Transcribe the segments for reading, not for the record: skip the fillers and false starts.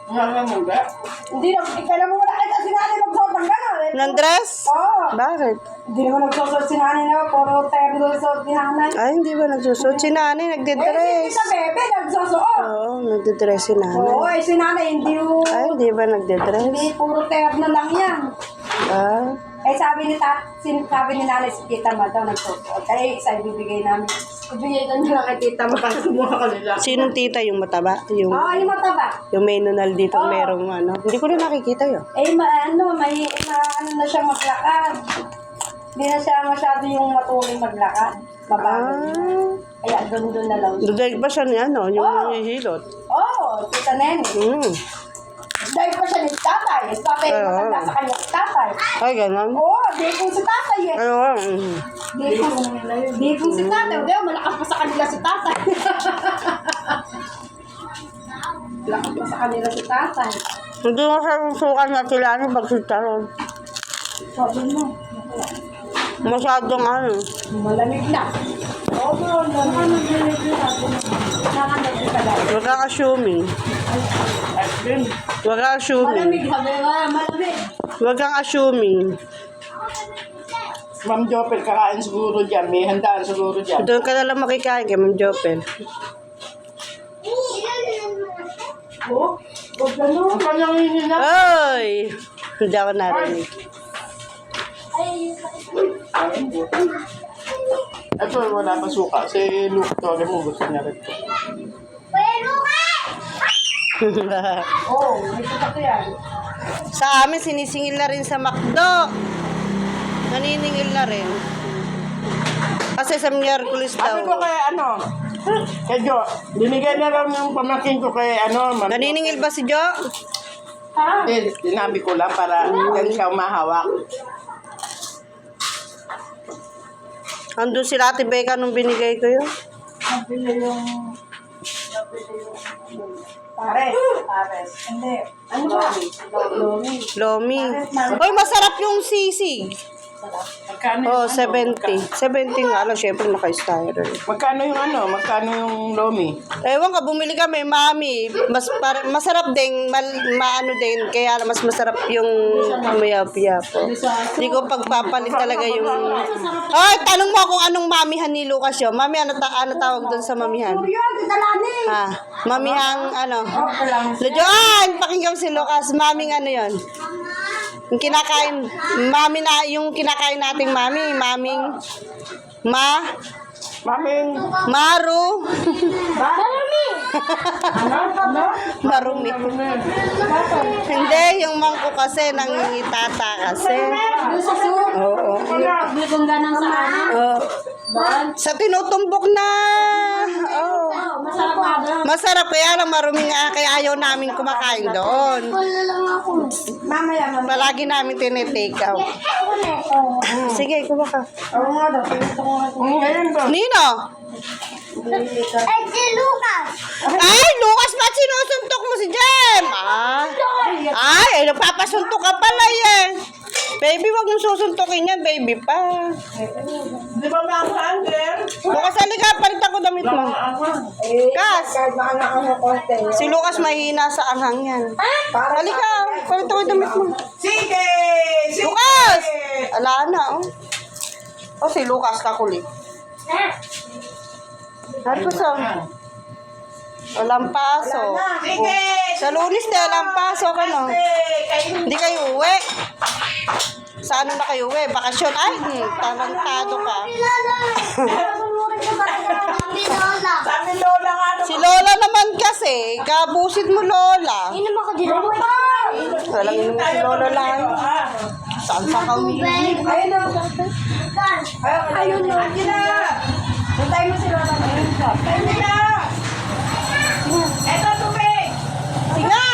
Hindi na, kaya mo wala kahit si nanay magsuot ng gano'n. Ng dress? Oo. Bakit? Hindi naman nagsusuot si nanay na, puro terno suot ni nanay. Ay, hindi ba nagsusuot? Si nanay Eh, nagdidress. si Bebe nagsusuot. Oo, nagdidress si nanay. Oo, si nanay hindi yung... Ay, hindi ba nagdidress? Hindi, puro terno lang yan. Ah, Eh, sabi ni nanay si Tita Ma daw nagsusuot. Kaya isa ibibigay namin. Ibigay na nila kay Tita Ma para kumuha ka nila. sinong tita yung mataba? Yung, Oo, yung mataba. yung may nunal dito Oo. merong ano. Hindi ko na nakikita yun. Eh, ano na siya maglakad. Hindi na siya masyado yung matuloy maglakad. Mabagal na. Ah, Kaya doon na lang. dahil ba siya ni ano? Yung Oo. hihilot? Oo, Tita Nene. Dahil pa siya ni tatay. Tatay, Oo. matanda sa kanya si tatay. Ay, ganun. Oo, di kung si tatay eh. Ano? Di kung si tatay. Di, malakas pa sa kanila si tatay. Malakas pa sa kanila si tatay. Hindi mo siya susukan na sila ano pag sitaron. Sabi mo. Masyadong ano. Malamig na. Oo, malamig na. Nakakamig ka daw. Huwag kang assuming. Huwag kang assuming. Malamig, sabi nga, malamig. Huwag kang assuming. Ma'am Jopel, kakain siguro dyan. May handaan siguro dyan. Doon ka na lang makikain kay Ma'am Jopel. Oo, huwag ganun. Ang kanyang hinina. Ay! Hindi ako narinig. Ito, wala pa suka. Si Luke, tawagin mo, gusto niya rin. Oo, may sukat yan. Sa amin, sinisingil na rin sa McDo. Naniningil na rin. Kasi sa Miyerkules Sabi ko daw. kay kay Jo, binigay na lang yung pamakin ko kay Ma'am. Naniningil ba si Jo? Ha? Sinabi ko lang para hindi siya umahawak. Andun si Ate Becca nung binigay ko yun. Nabili yung... Pares. Hindi. Ano ba? Lomi. Lomi. Uy, masarap yung sisig. Magkano Oh, 70. 70 nga lang, syempre naka-styrofoam. Magkano yung Magkano yung lomi? Ewan ka, bumili kami, mami. Masarap din, maano din, kaya mas masarap yung mayap-yap. Hindi ko pagpapalit talaga yung... Ay, tanong mo kung anong mamihan ni Lucas yun. Mami, ano tawag doon sa mamihan? Yun, titalani. Ha? Mamihang ano? Joan, pakinggan si Lucas. Maming ano yon? Yung kinakain, mami na, yung kinakain nating maming Maming, maru. Marami. Marumi. Hindi, yung mangko kasi nangingitata kasi. Doon sa soup. Oo. Bigong ganang sa ano. Oh. Doon. Sa tinutumbok na. Oh. Masarap nga doon. Masarap kaya lang marumi nga kaya ayaw namin kumakain doon. Wala lang ako. Mamaya. Palagi namin tinitake out. Sige, kuha ka. Oo nga daw. Gusto ko nga. ngayon ba? Nino? Ay, si Lucas. Ay, Lucas, ba't sinusuntok mo si Jem? Ay, nagpapasuntok ka pala yan. Baby, wag mong susuntokin yan, baby pa. Di ba mga-under? Lucas, halika, palit ako damit mo. Kas, Kahit makangaan ng konti. si Lucas mahina sa anghang yan. Halika, palit ako damit mo. Sige! Lucas! Ala na, oh. Oh, si Lucas, kakulit. Ano sa... Walang paso. Sige! Sa Lunes na, walang paso ka, no? Hindi kayo uwi. Sa ano na kayo uwi? Bakasyon? Ay, tarantado ka. Sabi Lola nga Si Lola naman kasi, kabusit mo Lola. Inom ako dito. Walang inom si Lola lang. Saan sa kami? Ayun na. Ayun na. Bantay mo si Lola na yun. Ayun na! Eto, tubig! Sige!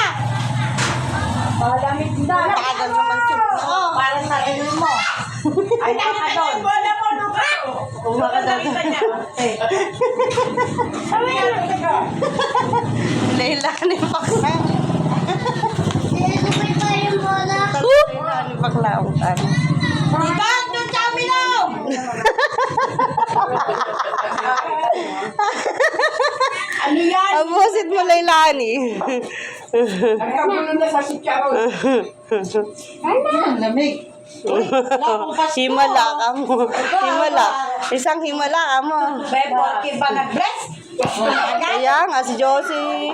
Palamig na. Tagal naman si Oo, parang narinig mo. Ay, nakita niyo yung bola mo, Luka! Nakita niya. Sabi nga, teka. Leila ni Bakla. Leila ni Bakla ang tani. Ibat yung Chamilo! Ano yan? Abusit mo Leilani. Nagkagulo na sa sityaron. Lamig. Himala ka mo. Himala. Isang himala ka mo. Bebo, kiba nag-bless. Kaya nga, si Josie.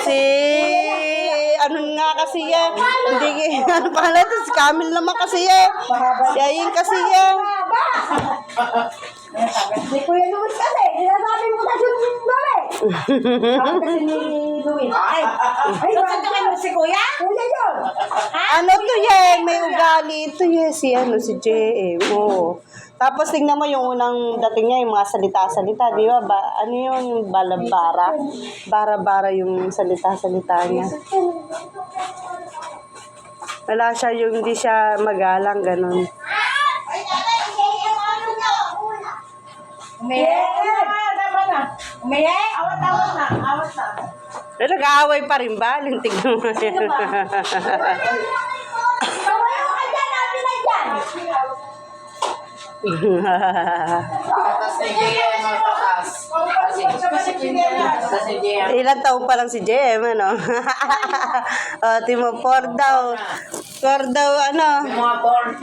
Si... Ano nga kasi yan? Hindi, ano pala ito? Si Camille naman kasi yan. Si Ayin kasi yan. Hindi ko yan naman kasi. Sinasabi mo kasi yung dole. Sabi kasi ni Louie. Ay, nasasakay mo si Kuya? Kuya yun. Ano to yan? May ugali ito yan. Si ano, si JM. Oo. Tapos tingnan mo yung unang dating niya, yung mga salita-salita, di ba? Ano yun? Yung balabara. Bara-bara yung salita-salita niya. Wala siya yung hindi siya magalang, ganun. Umiyak. Umiyak. Awat-awat na. Awat na. Pero nag-aaway pa rin ba? Tingnan mo. Tawayo ka dyan. Natin na dyan. Tatas na JM ang tatas. Kasi JM. Ilan taon pa lang si JM, ano? Timo, 4 daw. 4 daw, ano? Mga porn.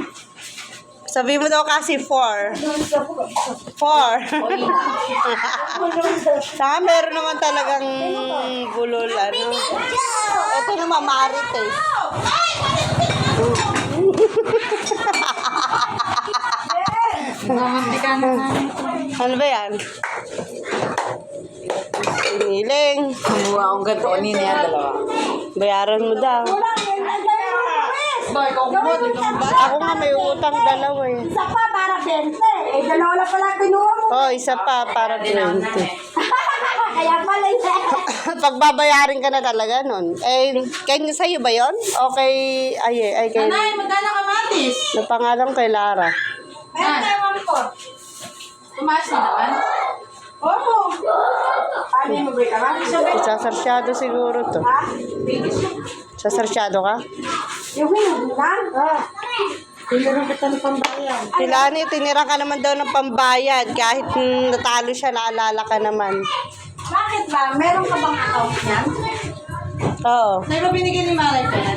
Sabi mo daw kasi 4. 4. Saka meron naman talagang bulol, ano? Ito naman, Marites. Ano ba yan? Siniling. Kumuha akong ganito kanina yan, dalawa. Bayaran mo daw. Ako nga may utang dalawa eh. Isa pa para 20. Eh, dalawa lang pala kinuha mo. Oh, isa pa para 20. Kaya pala Pagbabayarin ka na talaga nun. Eh, kaya sa'yo ba yun? O kay... Ay, kay... Nanay, magkano ka matis? Napangalan kay Lara. Meron tayo 1 Tumaas na naman? Oo. Ano yung mabay ka nga? Sasarsyado siguro to. Ha? Sasarsyado ka? Yung win na? Tinurang kita ng pambayan. Tilani, tinira ka naman daw ng pambayad. Kahit natalo siya, naalala ka naman. Bakit ba? Meron ka bang account niyan? Oo. Nay, ba binigyan ni Malay ka na?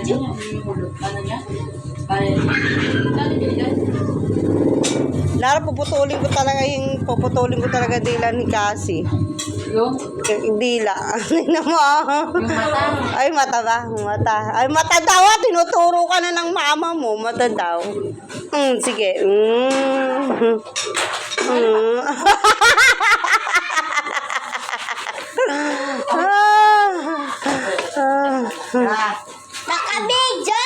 Ano niya? Bayad. Ano binigyan? Lara, puputulin ko talaga dila ni Cassie. Yung? Yung dila. Tingnan mo ah. Yung mata. Ay, mata ba? Mata. Ay, mata daw ah. Tinuturo ka na ng mama mo. Mata daw. Sige. Nakabidyo!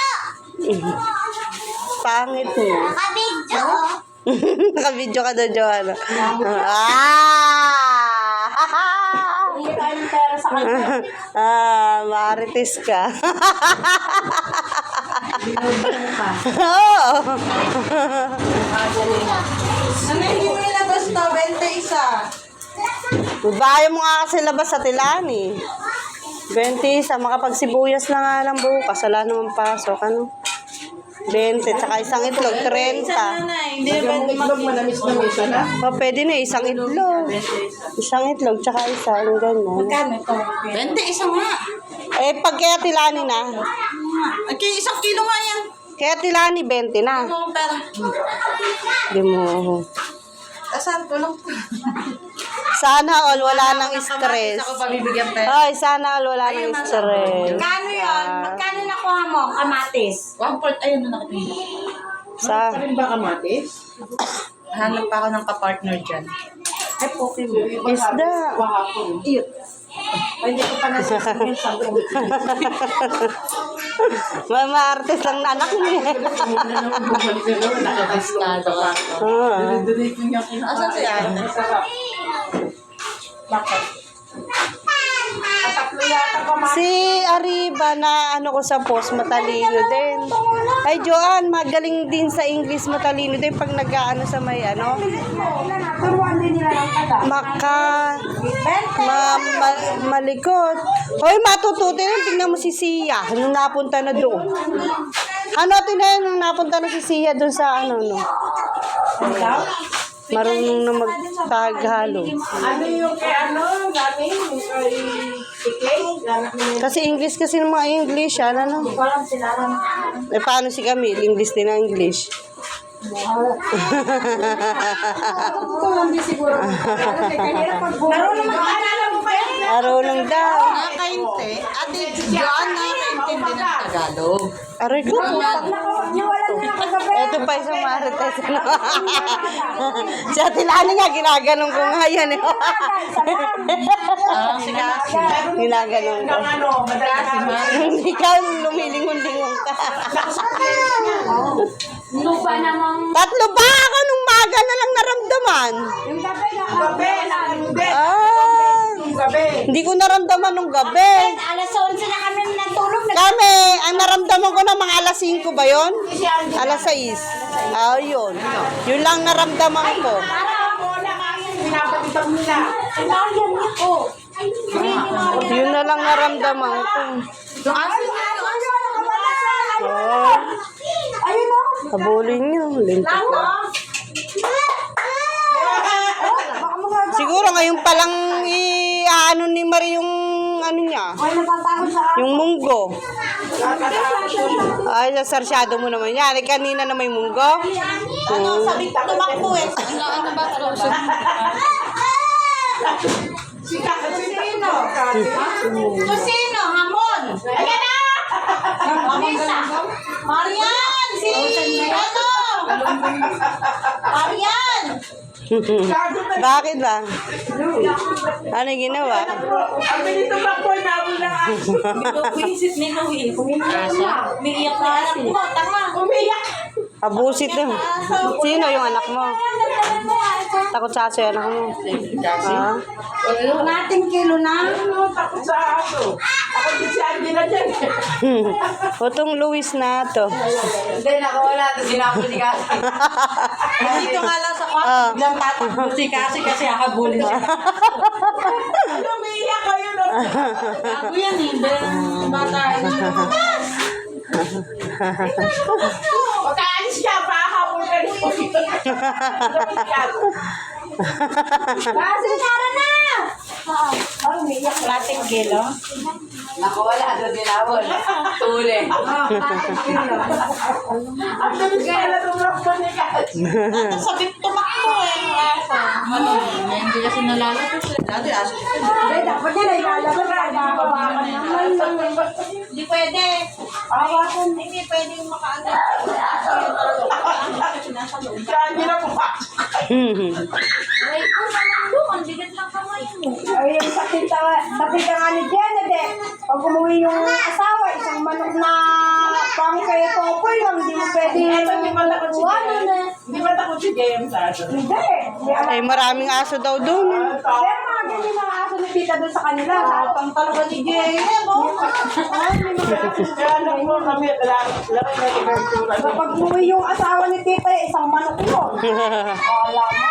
Pangit mo. Nakabidyo! Nakabidyo ka daw, Joanna. Hindi tayo ng pera sa kanya. Marites ka. Oo. Ano hindi mo nilabas to? 21. Bayo mo nga kasi labas sa Tilani. 20, makapagsibuyas na nga lang bukas. Wala naman pasok, ano? 20, tsaka isang itlog, 30. Hindi ba itlog manamis na may isa na? O, pwede na, isang itlog. Isang itlog, tsaka isa, ang ganyan. Magkano ito? 20, isa nga. Eh, pag kaya Tilani na, Okay, 1 kilo nga yan. kaya Tilani, 20 na. Ano pera? Di mo. Asan ko lang po. Sana all wala nang stress. Ako pabibigyan pera. Ay, sana all wala nang stress. Magkano yun? Magkano nakuha mo? Kamatis? 1/4, ayun na nakatingin. Sa, ba kamatis? Hanap pa ako ng kapartner dyan. Ay, poke mo. isda. Wahapon. Iyot. Ay, hindi ko pa nasisigil sa buong. Mama artist lang na anak niya. Nakadiskado ka. Asan si Ana? Bakit? Tatlo yata kamatis. Si Arriba na ano ko sa post, matalino din. Ay, Joanne, magaling din sa English, matalino din pag nag-ano sa may ano. Turuan din nila ng taga. Malikot. Hoy, matututi rin. Tingnan mo si Sia. Nung napunta na doon. Ano, tingnan nung napunta na si Sia doon sa ano, no? Marunong na magtaghalo. Ano yung kay ano? Dami yung kay Kasi English kasi ng mga English, ano? Parang sila lang. Eh, paano si Camille? English din ang English. Hindi siguro. Marunong mag-aalala mo pa yan. Marunong daw. Nakakainte. Ate Joan, nakakaintindi ng Tagalog. Aray ko. Niwalan na ako gabi. Ito pa isang marites. Si Ate Lani nga, ginaganong ko nga yan. Eh. Sige. Ginaganong ko. Ikaw, lumilingon-lingon ka. Lupa namang. Tatlo ba ako nung maga na lang naramdaman? Yung gabi na. Hindi ko naramdaman nung gabi. Alas 11 na kami natulog. Kami, ang naramdaman ko na mga alas 5 ba yon? Alas 6. Ah, yun. Yun lang naramdaman ko. Yun na lang naramdaman ko. Oh, Ayun o. habulin nyo. Lintik ko. Siguro ngayon palang ano ni Marie yung ano niya, Ay, natatakot sa yung munggo. Ay, sarsyado mo naman yan. Kanina na may munggo. Sabi ko, tumakbo eh. Ano ba? Kusino, hamon. Ayan na! Misa. Marian! Si ano? Marian! Bakit ba? Ano yung ginawa? Visit ni Louie. Umiiyak na anak mo. Tama. Abusit na. Sino yung anak mo? Takot sa aso yung anak mo. Ah? nating kilo na. Otong Luis na to. Hindi, nakawala. Ito sinapos si Kasi. Dito nga lang sa kwarto. Ah. Lang tatakbo si Kasi kasi hakabulin siya. Umiiyak kayo no. Ako yan eh. Bata. Pagkaalis siya, pahabol ka rin po. Kasi tara na! Ay, umiiyak. Lating kilo. Nakawala. Ito dinawol. Tuli. Ang galing pala tumrakbo ni Kasi. Sabi tumakbo eh. Ano? Hindi kasi nalalapos eh. Dati aso. Hindi, dapat yan ay lalabas. Hawakan naman. Hindi pwede. Hawakan. Hindi pwede yung makaano. Nasa loob. Ay, kung naman doon, ang bigat lang kamay mo. Ay, yung sakit nga ni Janet. Pag umuwi yung asawa, isang manok na pang kay Topoy lang, hindi mo pwede. Hindi ba takot si James? Hindi ba takot si James? Hindi. Ay, maraming aso daw doon. Pero mga ganyan mga aso ni Tita doon sa kanila. Tapang talaga ni James. Kapag umuwi yung asawa ni Tita, isang manok yun. Wala mo.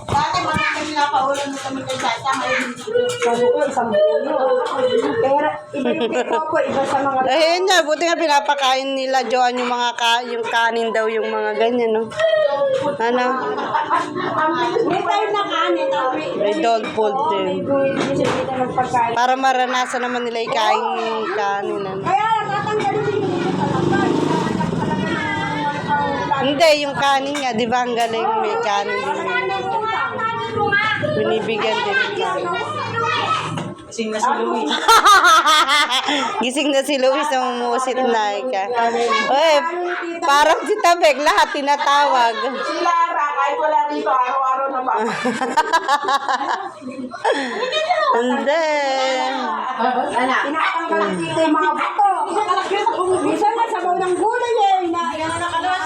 Dati mga kami nakaulan mo kami kay Tata. Ngayon hindi ko. Sabi ko, isang bulo. Pero iba yung kay Topoy, iba sa mga... Ayun nga, buti nga pinapakain nila Joan yung mga yung kanin daw, yung mga ganyan, no? Ano? May tayo na kanin. May dog food din. Hindi siya dito nagpagkain. Para maranasan naman nila ikain yung kanin. Ano? Kaya natatanggalin din yung talakad. Hindi, yung kanin nga, di ba ang galing may kanin din. Binibigyan din yung kanin. Sing na si Louie. Gising na si Luis na umuusit na ka. Oy, parang si Tabek, lahat tinatawag. Si Lara, kahit wala rito, araw-araw na ba? Hindi. Tinatanggalan dito yung mga buto. Minsan nga sabaw ng gulay eh.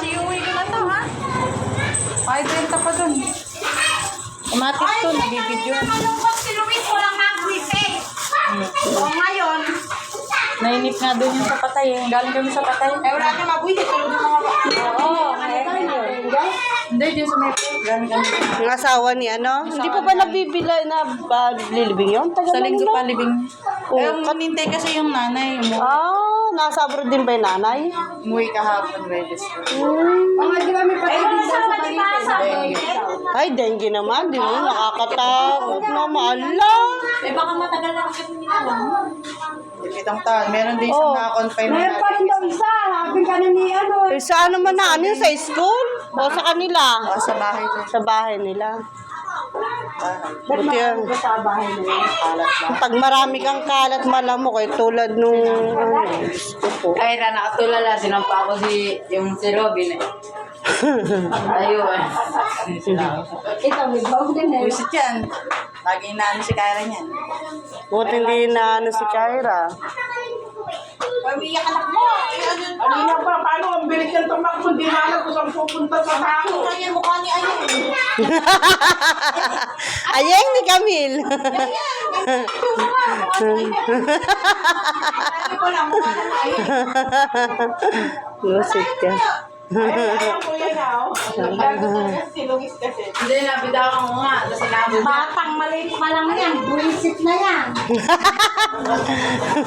Si Louie ko na to, ha? Ay, 30 pa dun. Automatic to, nabibidyo. Malungkot si Luis, walang mag-wifi. O ngayon, Nainip nga doon yung sa patay eh. Galing kami sa patay. eh wala na mag-wifi, tulog yung mga Oo, hindi, dyan sa metro. Galing kami. Ang asawa ni ano? Hindi pa ba nabibila na ba lilibing yun? Tagal Sa na linggo nila. pa, libing. Oo. Kamintay kasi yung nanay. Yung Ah, Nasa abroad din ba yung nanay? Umuwi kahapon, register. Mga di ba may patay sa balikin? Ay, dengue naman. Di mo, nakakatakot na maala. Eh, baka matagal na kasi nila. Itong taon, meron din isang Oh. naka-confine na Meron pa rin daw isa. Habi ka na ni ano. Eh, sa ano man na, ano yun, sa school? O sa kanila? sa bahay din. Sa bahay nila. Ba't Buti yan. makakaba sa bahay na yun? Pag marami kang kalat malamok, eh, tulad nung, gusto ko. Ay, nakatulala. Sinampa ako si Robin eh. Ayun. Ito, may bawag din eh. Buisit yan. Lagi inaano si Kyra niyan. Buti hindi na ano si Kyra. Umiyak anak mo. Kanina pa, paano ang bilis ng tumakbo? Di na alam kung saan pupunta sa tao. Kanya mukha ni Ayun. Ayeng ni Camille. Sabi ko lang, mukha na Ayun. Lusit ka. Silugis kasi. Hindi, nabidawan ko nga. Tapos sinabi niya. Batang maliit pa lang yan. Buisit na yan.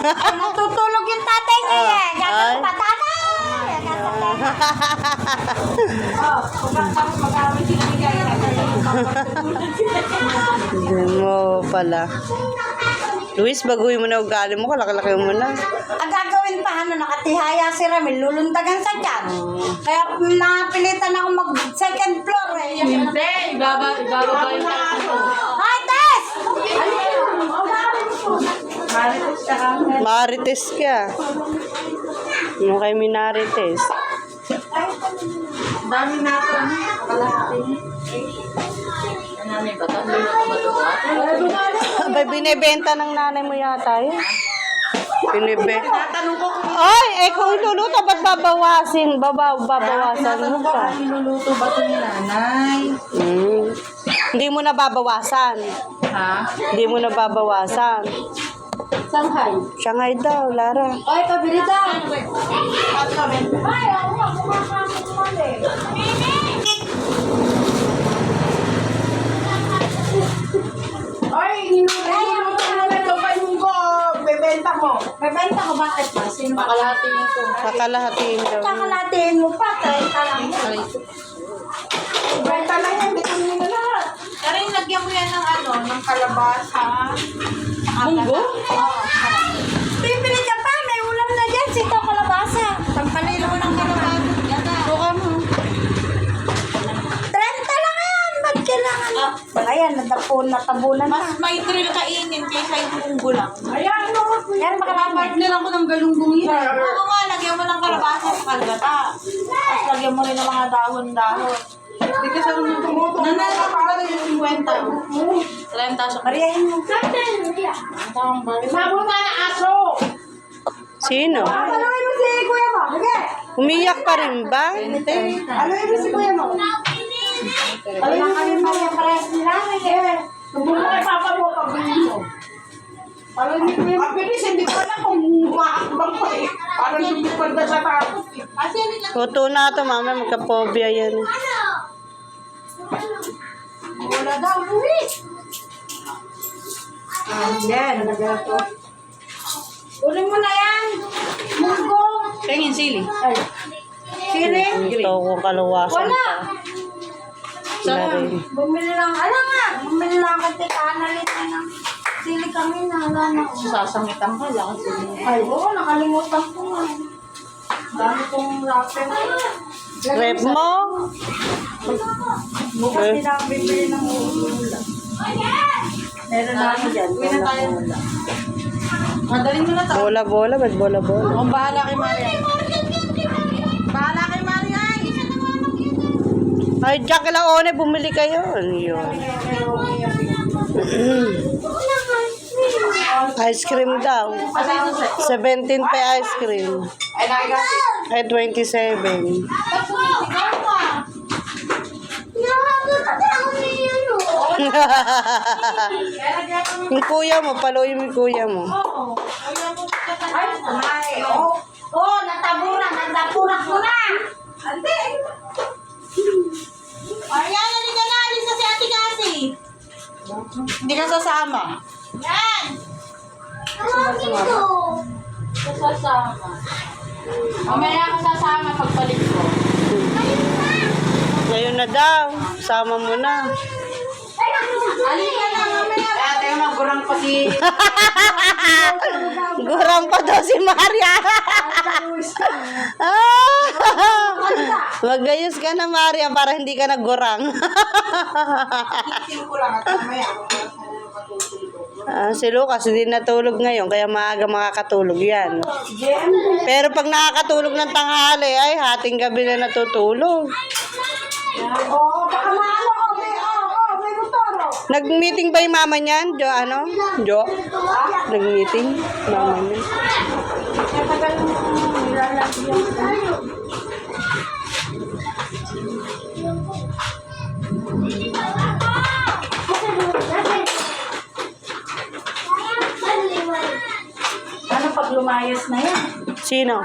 Ay, natutulog yung tatay niya eh. Gagawin pa tatay. Hindi mo pala. Luis, baguhin mo na ugali mo. Kalaki-laki mo na. Ang gagawin pa, nakatihaya si Ramil, lulundagan sa tiyan. Kaya napilitan ako mag-second floor eh. Hindi, ibaba yung tayo. Hi, Tess! Marites ka kami. Marites ka. Ano kay Minarites? Dami na ito. Kalahati. Ano may bato? Bato ba? Abay, binibenta ng nanay mo yata yun. Binibenta. Tatanong ko kung Ay, kung iluluto, ba't babawasin? Babawasan mo pa. niluluto ba ito ni nanay? Hindi mo na babawasan. Ha? Hindi mo na babawasan. Shanghai. Shanghai daw, Lara. Oy, pabili daw. Ay, ako nga, kumakakakuman eh. Ay, niluluto mo na ito pa yung go. Bebenta mo. Bebenta ko, bakit ba? Sino ba? Makalahati yung ito. Kakalahatiin daw. Kakalatiin mo pa, 30 lang yan. Benta lang yan, dito mo na lahat. Pero yung lagyan mo yan ng ano, ng kalabasa. Munggo? Bibili ka pa, may ulam na dyan, sitaw kalabasa. Pagpalilo mo ng kalabasa. Buka mo. 30 lang yan, ba't kailangan? Ayan, natabunan na. Mas may thrill kainin kaysa yung munggo lang. Ayan, no. Yan, makarami. Partner ako ng galunggong yun. Oo nga, lagyan mo ng kalabasa sa kalgata. Tapos lagyan mo rin ng mga dahon-dahon. Hindi kasi ako nung tumuto. Nananapagano yung 50. 30 sa Mariahin mo. Ang balik. Mabuta na aso. Sino? Aluin mo si kuya mo. Sige. Umiyak pa rin ba? Aluin mo si kuya mo. Aluin mo yung mga pares nila. Sige. Tungkol mo kay papa mo. Pagbilis mo. Aluin mo kuya mo. Pagbilis, hindi ko alam kung maakbang pa eh. Parang lumipad na sa tapos eh. Tuto na ito, mama. Magka-phobia yan. Wala daw, Luis. Yan, nagato. Uling mo na yan. Munggo. Tingin sili. Ay. Sili. Ito ko kalawasan Wala. pa. Sila rin. Bumili lang. Ala nga. Bumili lang kasi kanalit na ng sili kami na. Wala na. Sasangitan ka lang. Ay, oo. Nakalimutan ko nga. Dami kong rapper. Rep mo? Bukas nila ang bibili ng ulam. Meron na ako dyan. Uwi na tayo. Madaling mo na to. Bola-bola, ba't bola-bola? Kung bahala kay Maria. Bahala kay Maria. Ay, Jack Laone, bumili kayo. Ano yun? Ice cream daw. 17 pa ice cream. Ay, nakikasi. Ay, 27. Yung kuya mo, paluin mo yung kuya mo. Ay, oh. Oh, natabunan. Natabunan ko na. Ante. Ayan, halika na. Alis na si Ate Kasi. Hindi ka sasama. Yan. sasama. Mamaya ako sasama pagbalik ko. Ngayon na daw. Sama mo na. Halika na mamaya. Kaya tayo magurang pa si... Gurang pa daw si Maria. Magayos ka na, Maria, para hindi ka nagurang. Isin ko lang at mamaya. Si Lucas hindi natulog ngayon, kaya maaga makakatulog yan. Pero pag nakakatulog ng tanghali, ay hating gabi na natutulog. Oo, baka maano ko. May motor. Nag-meeting ba yung mama niyan? Jo, ano? Jo? Nag-meeting? Mama niya. Katagal mo nilalagyan. Ano pag lumayas na yan? Sino?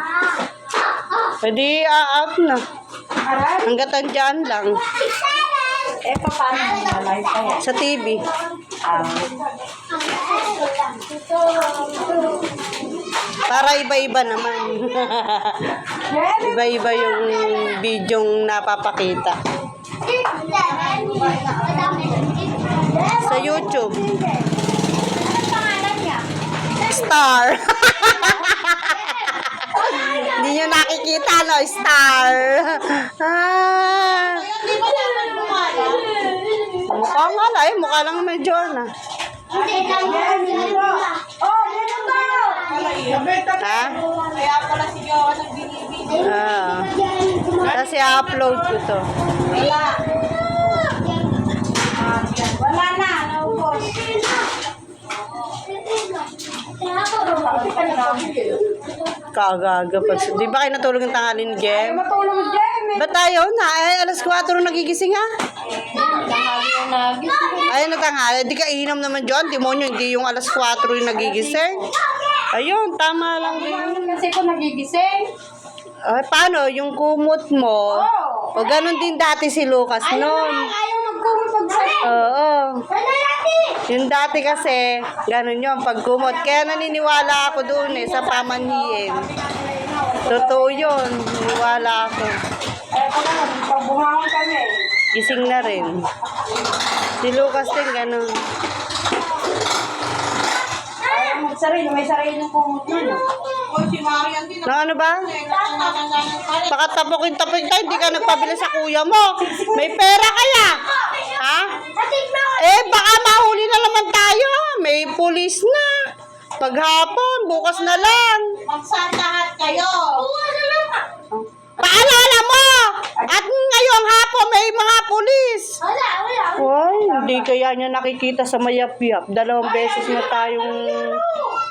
Pwede out na. Aray, Hanggat andyan lang. paano nalalive pa yan? Sa TV. Para iba-iba naman. Iba-iba yung bidyong napapakita. Sa YouTube. Star. Hindi nyo nakikita, no? Star. Hindi ba naman bumala? Mukha nga lang. Mukha lang medyo na. Oh, ganun tayo! Ha? Kaya pala si Jowa nagbinibig. Kasi upload ko to. Wala na, naubos. Kagaga pa. Di ba kayo natulog ng tanghali ni Jem? Matulog dyan, eh. Ba't tayo na? Ay, alas 4 nagigising ha? Ay, natanghali. Di ka inom naman John. Demonyo, hindi yung alas 4 yung nagigising. Ayun, tama lang din. Kasi ko nagigising. Ay, paano? Yung kumot mo? Oo. O ganun din dati si Lucas noon. Ayaw magkumot pag-sa'yo. Oo. Wala natin! Yung dati kasi, ganun yun, pagkumot. Kaya naniniwala ako doon sa pamanhiin. Totoo yun. Naniniwala ako. Eh, pala, pag bumangon kami. Gising na rin. Si Lucas din, ganun. Ayaw magsarili, may sarili ng kumot na, no? O si Marian din. Na ano ba? Baka tapukin tayo, hindi ka nagpabili sa kuya mo. May pera kaya? Ha? Eh, baka mahuli na naman tayo. May pulis na. Paghapon, bukas na lang. Magsandahat kayo. Paalala mo! At ngayong hapon may mga pulis. Ay, hindi kaya niya nakikita sa mayap-yap. 2 beses na tayong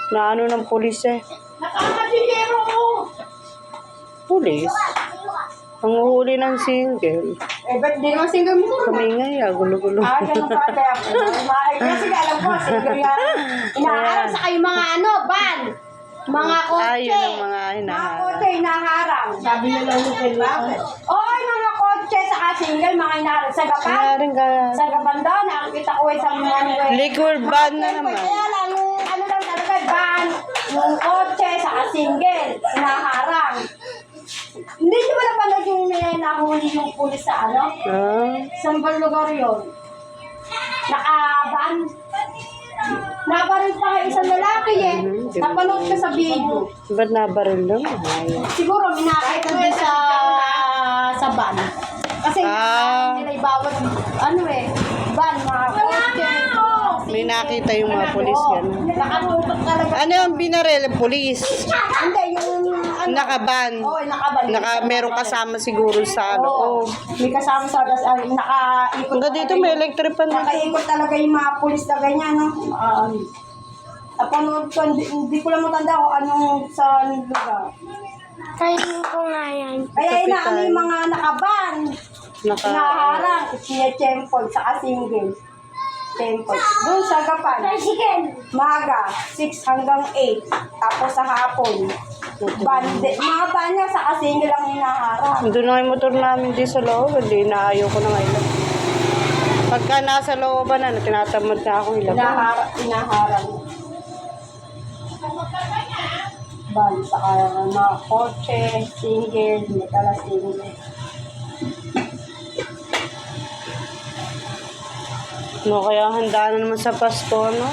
na ano ng pulis eh. Nakakasigero ko! Pulis? Ang uhuli ng single. Eh, ba't di naman single mo? Kami nga, gulo-gulo. Ganun pa kaya ako. Kasi alam ko, single yan. Inaharap sa kayo mga ban. Mga kotse. Ay, yun ang mga Mga hinaharap. kotse, inaharang. Sabi nila yung bakit? Oy, mga kotse, saka single, mga inaharang. Sa gapan. Kaya ka. Sa gapan daw, nakakita ko sa mga Liquor ban na naman. Kaya lang, yung ano lang talaga, ban. Yung kotse, saka single, inaharang. Hindi nyo ba napanood yung nahuli yung pulis sa ano? Ah, Sa lugar yun. Nakaban. Nabaril pa nga isang lalaki eh. Napanood ka sa video. ba't nabaril lang? Ay. Siguro minakita din sa van. Kasi nila ibawat ano eh. Van, mga kotse. May nakita yung mga pulis yan. Nakatutok talaga. Ano yung binaril? Pulis? Hindi, yung ano. Nakaban. Oo, nakaban. Merong kasama siguro sa ano. Oo. May kasama sa nakaikot. Hanggang dito may electric pan na. Nakaikot talaga yung mga pulis na ganyan, no? Napanood ko, hindi ko lang matanda kung anong sa lugar. Kainin ko nga yan. Kaya inaano yung mga nakaban, Naka, naharang, siya-temple, saka single. Temple. Doon sa Gapan, maga, 6 hanggang 8. Tapos sa hapon, mga banya, saka single lang hinaharang. doon na yung motor namin di sa loob. Hindi, naayaw ko na ngayon. Pagka nasa looban na, tinatamad na ako ilabas. Hinaharang. Bali, saka mga kotse, single, hindi pala single. No, kaya handa na naman sa Pasko, no?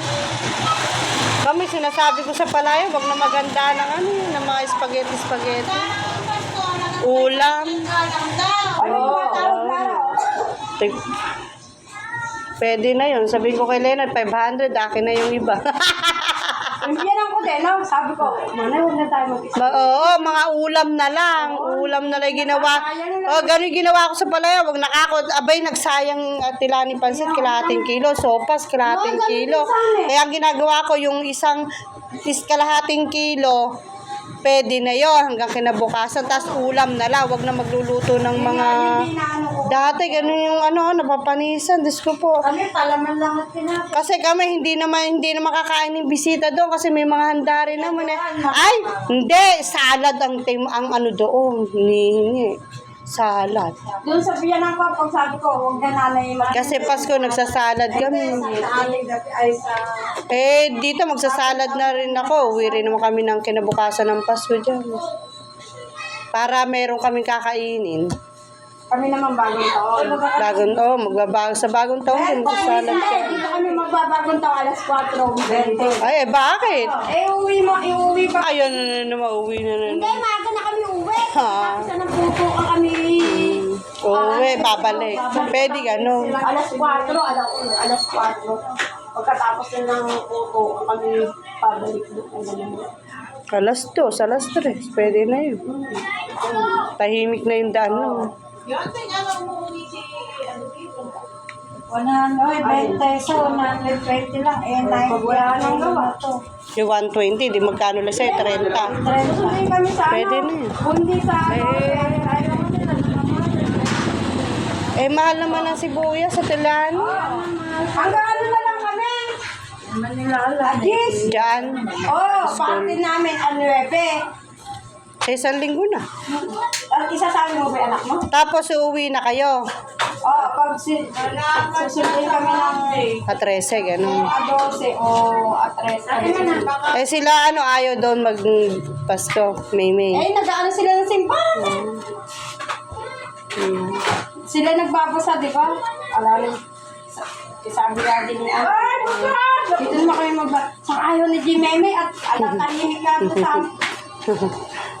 Kami, sinasabi ko sa palayo, wag na maganda ng ano yun, ng mga spaghetti. Ulam. Pwede na yun. Sabihin ko kay Leonard, 500, akin na yung iba. Yan ko din, no? Sabi ko, manay, huwag na tayo Oo, mga ulam na lang. Ulam na lang yung ginawa. Ganun yung ginawa ko sa palayo. Wag nakakot. Abay, nagsayang tilani pansit, kalahating kilo. Sopas, kalahating kilo. Kaya ang ginagawa ko, yung kalahating kilo, pwede na yon hanggang kinabukasan. Tapos ulam na lang. Wag na magluluto ng mga... Dati, ganun yung napapanisan. Diyos ko po. Kami, palaman lang at pinapit. Kasi kami hindi na makakain ng bisita doon kasi may mga handa rin naman eh. Ay, hindi, salad ang doon. Hinihingi. Salad. Doon sa biyanan ko, pag sabi ko, huwag na nanay Kasi Pasko nagsasalad kami. Dito magsasalad na rin ako. Uwi rin naman kami ng kinabukasan ng Pasko dyan. Para meron kaming kakainin. Kami naman bagong taon. Sa bagong taon din magsasalad ka. Dito kami magbabagong taon alas 4:20. Ay, bakit? Iuwi pa. Ayun, mauwi na. Hindi, maaga na kami uwi. Ha? Kasi nagpupo ka kami. Uwi, babalik. Pwede gano'n. Alas 4, alas 4. Pagkatapos na ng pupo kami pabalik doon. Alas 2, alas 3. Pwede na yun. Tahimik na yung daan. No? Yun, tingnan mo ni si dito. 120 so 120 lang. 90 wala nang gawa to. Yung 120, di magkano lang sa'yo? 30. 30 kami sa Pwede na yun. Kundi sa Mahal naman ang sibuyas sa Tilani. hanggang na lang kami. Manila Agis. Diyan. Party namin 9. Sa isang linggo na. At isa sa amin mo ba anak mo? Tapos uuwi na kayo. Pag susundin kami ng At 13, gano'n. 12 o 13. Sila ayaw doon mag-Pasko, May. Nag-ano sila ng simbahan. Sila nagbabasa, di ba? Alam sabi nga din dito naman kami sa ayaw ni Jimeme at alam tahimik na ito sa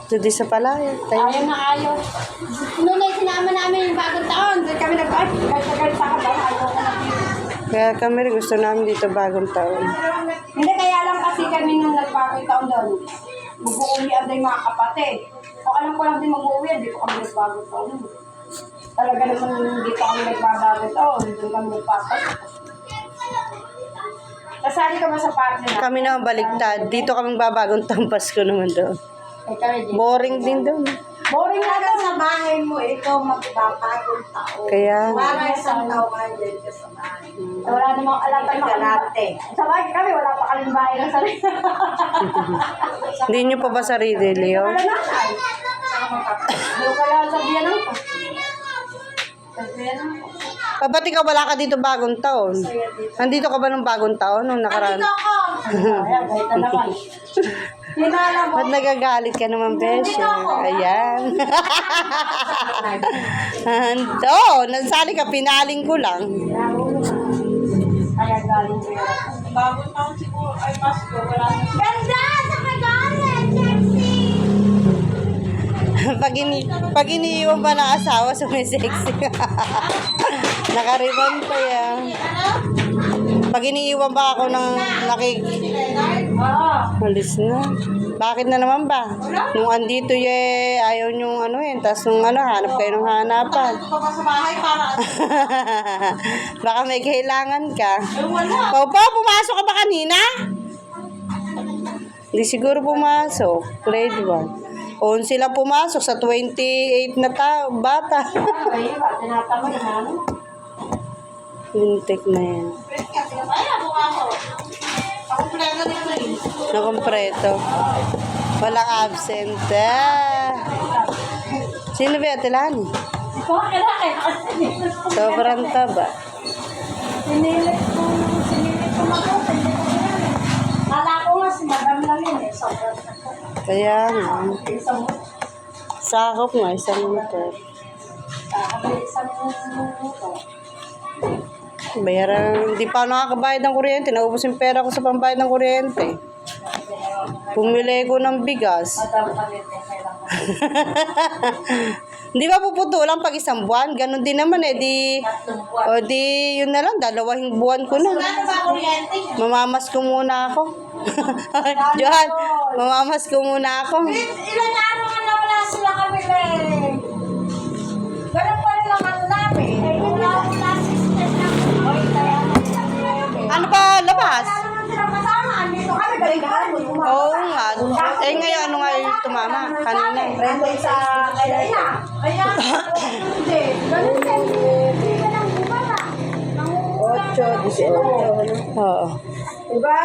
Doon sa palayo. ayaw na ayaw. Noon ay sinama namin yung bagong taon. Doon kami nag-ay sa kabaw. Kaya kami rin gusto namin dito bagong taon. Hindi, kaya lang kasi kami nung nagbagong taon doon. Mag-uuwi ang day mga kapatid. O alam ko lang din mag-uuwi, hindi ko kami nagbagong taon. Talaga naman hindi ko kami nagbabagong taon. Doon kami nagpapasok. Kasali ka ba sa partner na? Kami naman baliktad. Dito kami babagong taon Pasko naman doon. Boring din doon. Boring na lang sa bahay mo, ikaw magpapagong taon. Kaya, Para isang taon ka dyan ka sa bahay. Wala namang alam tayo makalate. Sa bahay kami, wala pa kaming bahay ng sarili. hindi nyo pa ba sarili, Leo? Wala na tayo. Doon ka lang sa biyanan ko. Sa biyanan ko. Ba't ikaw wala ka dito bagong taon? Nandito ka ba nung bagong taon? Nung nakaraan? Ayan, kahit na naman. Hinala mo. Ba't nagagalit ka naman, Besh? Ayan. Nansali ka, pinaling ko lang. Kaya galing ko yun. Bagong taon siguro ay Pasko, wala na. Ganda! Sa kagalit! Sexy! pag iniiwan pa ng asawa, sumisexy. Nakaribon pa yan. Pag iniiwan ba ako ng Oo. Alis na. Bakit na naman ba? Nung andito ayaw nyong tapos nung hanap kayo ng hanapan. Ito pa sa bahay para Baka may kailangan ka. wala. Pau, pumasok ka ba kanina? Hindi siguro pumasok. Grade 1. O sila pumasok sa 28 na bata. Ay, tinatamad na ano? Lintik na yan. Ay, ako nga ako. Ako pleno nito eh. Nakompleto. Walang absent. Sino ba yung Tilani? Ikaw, kailangan. Sobrang taba. Sinilit ko mag-open. Kala ko nga si Madam lang yun eh. Sobrang Kaya nga. Isang Sakop nga, isang motor. isang motor. Bayaran, hindi pa ako nakakabayad ng kuryente. Naubos yung pera ko sa pambayad ng kuryente. Pumili ko ng bigas. Hindi ba puputulan pag isang buwan? Ganon din naman eh. Di yun na lang, 2 buwan ko na. Ano ba kuryente niya? Mamamas ko muna ako. Johan, mamamas ko muna ako. Ilan na araw nga nawala sila kami eh. Ganun pa rin ang ano namin. Wala akong assistant na Ano ba labas? Naman sila kasama. Andito kami. Galing-galing. Oo nga. Eh ngayon, ano nga yung tumama? Kanina. Rento sa kaya na. Kaya, hindi. Ganun din. Hindi ka lang bumala. 8, 18. Oo. Diba?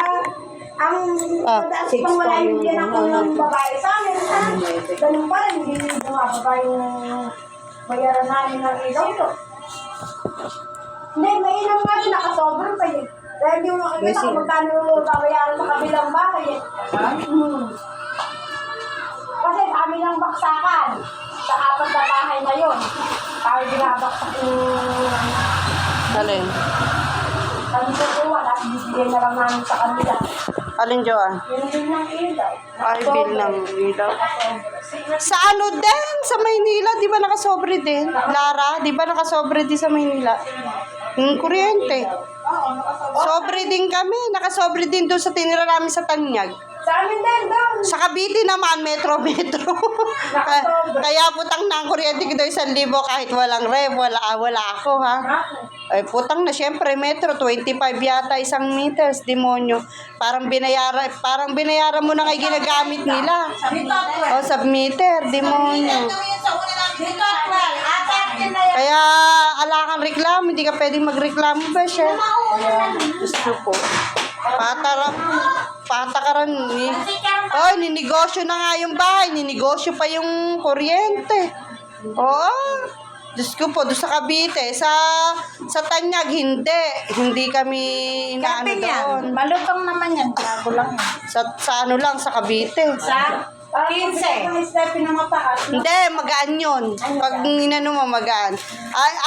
Ang madaas pang wala yung bigyan ako ng babae sa amin. Ganun pa rin. Hindi bumababa yung bayaran namin ng ilaw to. Hindi, may ilaw nga rin. Nakasobrang pa yun. Dahil yung makikita kung magkano babayaran sa kabilang bahay. Kasi sa amin ang baksakan. Sa 4 na bahay na yun. Tayo binabaksak yung Alin? kami sa tuwa. Tapos bibigyan na lang namin sa kanila. Alin, Joan? Yun din ng ilaw. Ay, bill ng ilaw. Sa ano din? Sa Maynila, di ba nakasobre din? Lara, di ba nakasobre din sa Maynila? Yung kuryente. Sobre din kami. Nakasobre din doon sa tinira namin sa Tanyag. Sa amin din doon. Sa Cavite naman, metro. Kaya putang na ang kuryente ko doon 1,000 kahit walang rev. Wala ako, ha? Ay, putang na, syempre, metro. 25 yata isang meters. Demonyo. Parang binayaran mo na kay ginagamit nila. O, sub-meter. Demonyo. Ito yung sa una namin. Dito, 12. Ate, akin na yan. Kaya, ala kang reklamo. Hindi ka pwedeng magreklamo ba siya? Gusto ko. Patakaran ni. Oy, ninegosyo na nga yung bahay. Ninegosyo pa yung kuryente. Oo. Diyos ko po, doon sa Cavite. Sa Tanyag, hindi kami inaano doon. Malutong naman yan. Bago lang yan. Sa ano lang, sa Cavite. Sa 15. Ang step na mataas. Hindi, magaan yun. Pag inano mo, magaan.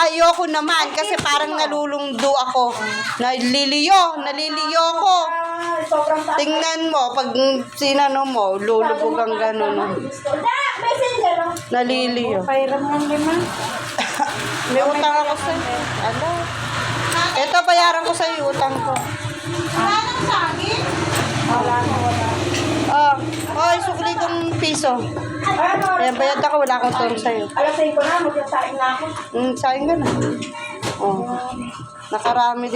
Ayoko naman kasi parang nalulungdo ako. Naliliyo ko. Sobrang taas. Tingnan mo, pag sinano mo, lulubog ang gano'n. Messenger lang. Naliliyo. Pairam ng 5. May utang ako sa ano? Ito, bayaran ko sa iyo, utang ko. Wala nang saging? Oy, sukli kong piso. Ano? Ayan, bayad ako, wala akong tawag sa iyo. Alas 5 na, magsasain na ako. Sayang ka na. Oh. Nakarami din.